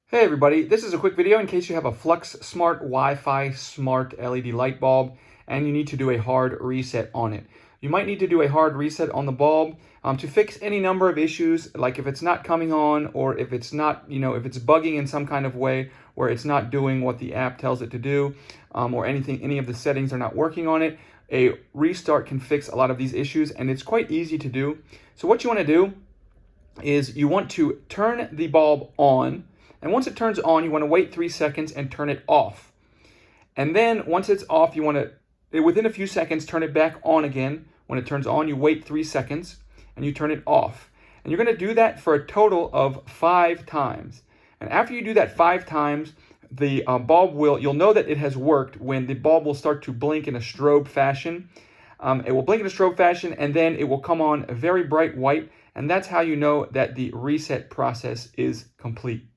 Hey everybody, this is a quick video in case you have a FluxSmart Wi-Fi smart LED light bulb and you need to do a hard reset on it. You might need to do a hard reset on the bulb to fix any number of issues, like if it's not coming on or if it's not, if it's bugging in some kind of way where it's not doing what the app tells it to do, or any of the settings are not working on it. A restart can fix a lot of these issues and it's quite easy to do. So what you want to do is you want to turn the bulb on. And once it turns on, you want to wait 3 seconds and turn it off. And then once it's off, you want to, within a few seconds, turn it back on again. When it turns on, you wait 3 seconds and you turn it off. And you're going to do that for a total of 5 times. And after you do that 5 times, the bulb you'll know that it has worked when the bulb will start to blink in a strobe fashion. It will blink in a strobe fashion and then it will come on very bright white. And that's how you know that the reset process is complete.